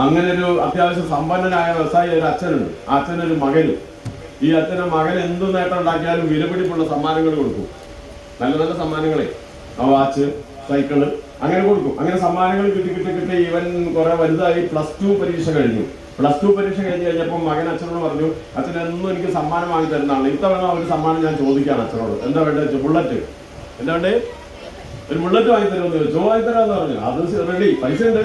അങ്ങനെ ഒരു അത്യാവശ്യം സമ്പന്നനായ വ്യവസായി ഒരു അച്ഛനുണ്ട്. ആ അച്ഛനൊരു മകനും. ഈ അച്ഛനും മകൻ എന്ത് നേട്ടം ഉണ്ടാക്കിയാലും വിലപിടിപ്പുള്ള സമ്മാനങ്ങൾ കൊടുക്കും. നല്ല നല്ല സമ്മാനങ്ങളെ, വാച്ച്, സൈക്കിള് അങ്ങനെ കൊടുക്കും. അങ്ങനെ സമ്മാനങ്ങൾ കിട്ടി കിട്ടി കിട്ടി ഇവൻ കുറെ വലുതായി. +2 പരീക്ഷ കഴിഞ്ഞു. +2 പരീക്ഷ കഴിഞ്ഞപ്പോൾ മകൻ അച്ഛനോട് പറഞ്ഞു, അച്ഛൻ എന്നും എനിക്ക് സമ്മാനം വാങ്ങി തരുന്നതാണ്, ഇത്തവണ ഒരു സമ്മാനം ഞാൻ ചോദിക്കുകയാണ് അച്ഛനോട്. എന്താ വേണ്ടത്? ബുള്ളറ്റ്. എന്താ വേണ്ടേ? ഒരു ബുള്ളറ്റ് വാങ്ങി തരുമെന്ന് ചോദിച്ചു. വാങ്ങി തരാമെന്ന് പറഞ്ഞു. അത് റെഡി, പൈസ ഉണ്ട്.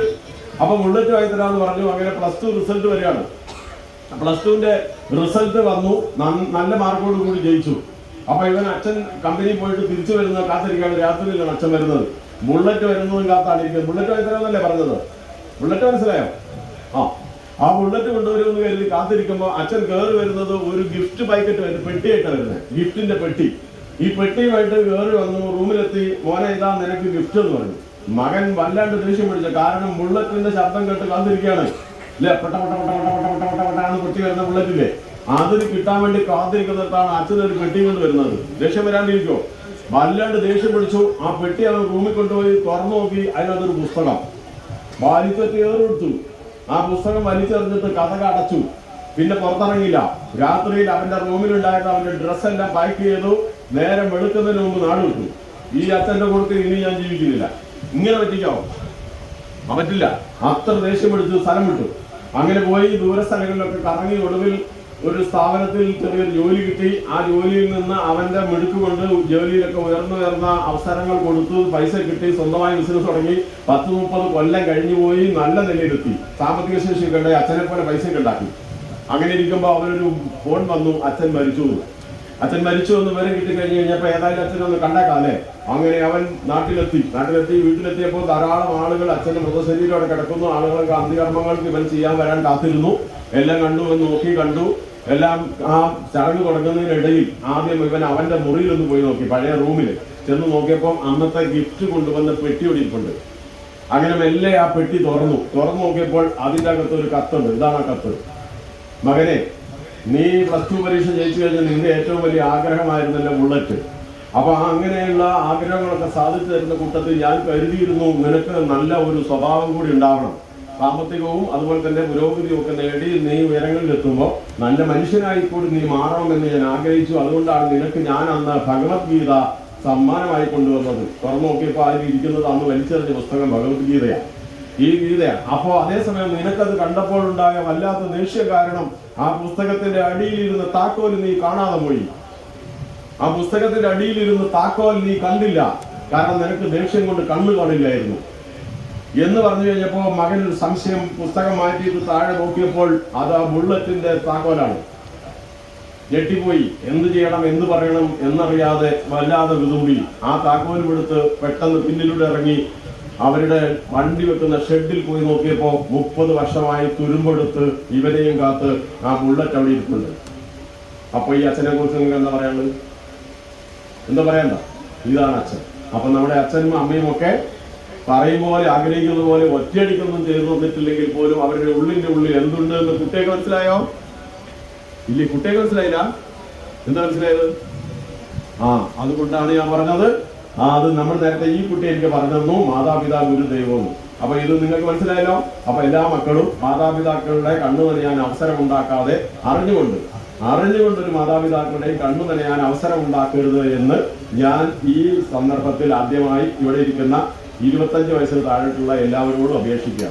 അപ്പൊ ബുള്ളറ്റ് വാങ്ങി തരാമെന്ന് പറഞ്ഞു. അങ്ങനെ +2 റിസൾട്ട് വരികയാണ്. +2ന്റെ റിസൾട്ട് വന്നു. നല്ല മാർക്കോട് കൂടി ജയിച്ചു. അപ്പൊ ഇവൻ അച്ഛൻ കമ്പനിയിൽ പോയിട്ട് തിരിച്ചു വരുന്നത് കാത്തിരിക്കുകയാണ്. രാത്രിയിലാണ് അച്ഛൻ വരുന്നത്. ബുള്ളറ്റ് വരുന്നതും കാത്താണിരിക്കുന്നത്. ബുള്ളറ്റ് വാങ്ങി തരാമെന്നല്ലേ പറഞ്ഞത്? ബുള്ളറ്റ് മനസ്സിലായോ? ആ ബുള്ളറ്റ് കൊണ്ടുവരുമെന്ന് കരുതി കാത്തിരിക്കുമ്പോൾ അച്ഛൻ കയറി വരുന്നത് ഒരു ഗിഫ്റ്റ് പാക്കറ്റ് പെട്ടിയായിട്ടാണ് വരുന്നത്. ഗിഫ്റ്റിന്റെ പെട്ടി. ഈ പെട്ടിയുമായിട്ട് കയറി വന്നു. റൂമിലെത്തി. മോനെ, ഇതാ നിനക്ക് ഗിഫ്റ്റ് എന്ന് പറഞ്ഞു. മകൻ വല്ലാണ്ട് ദേഷ്യം പിടിച്ച. കാരണം ബുള്ളറ്റിന്റെ ശബ്ദം കേട്ട് കാത്തിരിക്കുകയാണ്. ഇല്ലേ, പെട്ട പെട്ട പെട്ട പെട്ട പെട്ട പെട്ട പെട്ടാണ് പൊട്ടി വരുന്ന ബുള്ളറ്റില്ലേ, അതിന് കിട്ടാൻ വേണ്ടി കാത്തിരിക്കുന്നിടത്താണ് അച്ഛനൊരു പെട്ടി കൊണ്ട് വരുന്നത്. ദേഷ്യം വരാണ്ടിരിക്കോ? വല്ലാണ്ട് ദേഷ്യം പിടിച്ചു. ആ പെട്ടി അവൻ റൂമിൽ കൊണ്ടുപോയി തുറന്നു നോക്കി. അതിനകത്തൊരു പുസ്തകം വലിച്ചെത്തി ഏറെടുത്തു. ആ പുസ്തകം വലിച്ചെറിഞ്ഞിട്ട് കഥക അടച്ചു. പിന്നെ പുറത്തിറങ്ങിയില്ല. രാത്രിയിൽ അവന്റെ റൂമിലുണ്ടായിരുന്ന അവന്റെ ഡ്രസ്സെല്ലാം പാക്ക് ചെയ്തു. നേരം വെളുക്കുന്നതിന് മുമ്പ് നാട് വിട്ടു. ഈ അച്ഛന്റെ കൊടുത്ത് ഇനി ഞാൻ ജീവിക്കുന്നില്ല. ഇങ്ങനെ പറ്റിക്കാവോ? പറ്റില്ല. അത്ര ദേഷ്യം പിടിച്ചു സ്ഥലം വിട്ടു. അങ്ങനെ പോയി ദൂരസ്ഥലങ്ങളിലൊക്കെ കറങ്ങി. ഒടുവിൽ ഒരു സ്ഥാപനത്തിൽ ചെറിയൊരു ജോലി കിട്ടി. ആ ജോലിയിൽ നിന്ന് അവന്റെ മിടുക്ക് കൊണ്ട് ജോലിയിലൊക്കെ ഉയർന്ന അവസരങ്ങൾ കൊടുത്തു. പൈസ കിട്ടി. സ്വന്തമായി ബിസിനസ് തുടങ്ങി. 10-30 കൊല്ലം കഴിഞ്ഞു പോയി. നല്ല നിലയിലെത്തി. സാമ്പത്തിക ശേഷി കണ്ടേ അച്ഛനെ പോലെ പൈസ ഉണ്ടാക്കി. അങ്ങനെ ഇരിക്കുമ്പോൾ അവനൊരു ഫോൺ വന്നു, അച്ഛൻ മരിച്ചു എന്ന് വിവരം കിട്ടിക്കഴിഞ്ഞ് കഴിഞ്ഞപ്പോൾ ഏതായാലും അച്ഛനൊന്ന് കണ്ടേക്കാല്ലേ. അങ്ങനെ അവൻ നാട്ടിലെത്തി. വീട്ടിലെത്തിയപ്പോൾ ധാരാളം ആളുകൾ അച്ഛന്റെ മൃതശരീരത്തോടെ കിടക്കുന്നു. ആളുകൾക്ക് അന്ത്യകർമ്മങ്ങൾക്ക് ഇവൻ ചെയ്യാൻ വരാൻ കാത്തിരുന്നു. എല്ലാം കണ്ടു. കണ്ടു എല്ലാം. ആ ചടങ്ങ് തുടങ്ങുന്നതിനിടയിൽ ആദ്യം ഇവൻ അവന്റെ മുറിയിലൊന്ന് പോയി നോക്കി. പഴയ റൂമിൽ ചെന്ന് നോക്കിയപ്പോൾ അന്നത്തെ ഗിഫ്റ്റ് കൊണ്ടുവന്ന പെട്ടി ഒടിയിട്ടുണ്ട്. അങ്ങനെ മെല്ലെ ആ പെട്ടി തുറന്നു നോക്കിയപ്പോൾ അതിൻ്റെ അകത്ത് ഒരു കത്തുണ്ട്. ഇതാണ് ആ കത്ത്. മകനെ, നീ +2 പരീക്ഷ ജയിച്ചു കഴിഞ്ഞാൽ നിന്റെ ഏറ്റവും വലിയ ആഗ്രഹമായിരുന്നല്ലോ ബുള്ളറ്റ്. അപ്പൊ അങ്ങനെയുള്ള ആഗ്രഹങ്ങളൊക്കെ സാധിച്ചു തരുന്ന കൂട്ടത്തിൽ ഞാൻ കരുതിയിരുന്നു നിനക്ക് നല്ല ഒരു സ്വഭാവം കൂടി ഉണ്ടാവണം. സാമ്പത്തികവും അതുപോലെ തന്നെ പുരോഗതിയും ഒക്കെ നേടി നീ ഉയരങ്ങളിലെത്തുമ്പോൾ നല്ല മനുഷ്യനായി കൂടി നീ മാറണമെന്ന് ഞാൻ ആഗ്രഹിച്ചു. അതുകൊണ്ടാണ് നിനക്ക് ഞാൻ അന്ന് ഭഗവത്ഗീത സമ്മാനമായി കൊണ്ടുവന്നത്. തുറന്നു നോക്കിയപ്പോൾ അതിൽ ഇരിക്കുന്നത് അന്ന് വലിച്ചെറിഞ്ഞ പുസ്തകം ഭഗവത്ഗീതയാണ്. ഈ ഗീതയാണ്. അപ്പോൾ അതേസമയം നിനക്കത് കണ്ടപ്പോൾ ഉണ്ടായ വല്ലാത്ത ദേഷ്യം കാരണം ആ പുസ്തകത്തിന്റെ അടിയിലിരുന്ന താക്കോൽ നീ കാണാതെ പോയി. ആ പുസ്തകത്തിന്റെ അടിയിലിരുന്ന താക്കോൽ നീ കണ്ടില്ല. കാരണം നിനക്ക് ദേഷ്യം കൊണ്ട് കണ്ണു കാണില്ലായിരുന്നു എന്ന് പറഞ്ഞു കഴിഞ്ഞപ്പോൾ മകനൊരു സംശയം. പുസ്തകം മാറ്റിയിട്ട് താഴെ നോക്കിയപ്പോൾ അത് ആ ബുള്ളറ്റിന്റെ താക്കോലാണ്. ഞെട്ടിപ്പോയി. എന്ത് ചെയ്യണം, എന്ത് പറയണം എന്നറിയാതെ വല്ലാതെ വിതുമ്പി. ആ താക്കോലും എടുത്ത് പെട്ടെന്ന് പിന്നിലൂടെ ഇറങ്ങി അവരുടെ വണ്ടി വെക്കുന്ന ഷെഡിൽ പോയി നോക്കിയപ്പോൾ 30 വർഷമായി തുരുമ്പെടുത്ത് ഇവരെയും കാത്ത് ആ ബുള്ളറ്റ് അവിടെ ഇരിപ്പുണ്ട്. അപ്പൊ ഈ അച്ഛനെ കുറിച്ച് നിങ്ങൾക്ക് എന്താ പറയാനുള്ളത്? എന്താ പറയണ്ട? ഇതാണ് അച്ഛൻ. അപ്പൊ നമ്മുടെ അച്ഛനും അമ്മയും ഒക്കെ പറയും പോലെ ആഗ്രഹിക്കുന്ന പോലെ ഒറ്റയടിക്കൊന്നും ചെയ്തു തന്നിട്ടില്ലെങ്കിൽ പോലും അവരുടെ ഉള്ളിന്റെ ഉള്ളിൽ എന്തുണ്ട് എന്ന് കുട്ടിയൊക്കെ മനസ്സിലായോ? ഇല്ലേ, കുട്ടിയൊക്കെ മനസ്സിലായില്ല. എന്താ മനസ്സിലായത്? അതുകൊണ്ടാണ് ഞാൻ പറഞ്ഞത്. അത് നമ്മൾ നേരത്തെ ഈ കുട്ടി എനിക്ക് പറഞ്ഞു മാതാപിതാ ഗുരു ദൈവം. അപ്പൊ ഇത് നിങ്ങൾക്ക് മനസ്സിലായല്ലോ. അപ്പൊ എല്ലാ മക്കളും മാതാപിതാക്കളുടെ കണ്ണു നനയാൻ അവസരം ഉണ്ടാക്കാതെ അറിഞ്ഞുകൊണ്ട് ഒരു മാതാപിതാക്കളുടെയും കണ്ണു നനയാൻ അവസരം ഉണ്ടാക്കരുത് എന്ന് ഞാൻ ഈ സന്ദർഭത്തിൽ ആദ്യമായി ഇവിടെ ഇരിക്കുന്ന 25 വയസ്സിന് താഴെയുള്ള എല്ലാവരോടും അപേക്ഷിക്കുകയാണ്.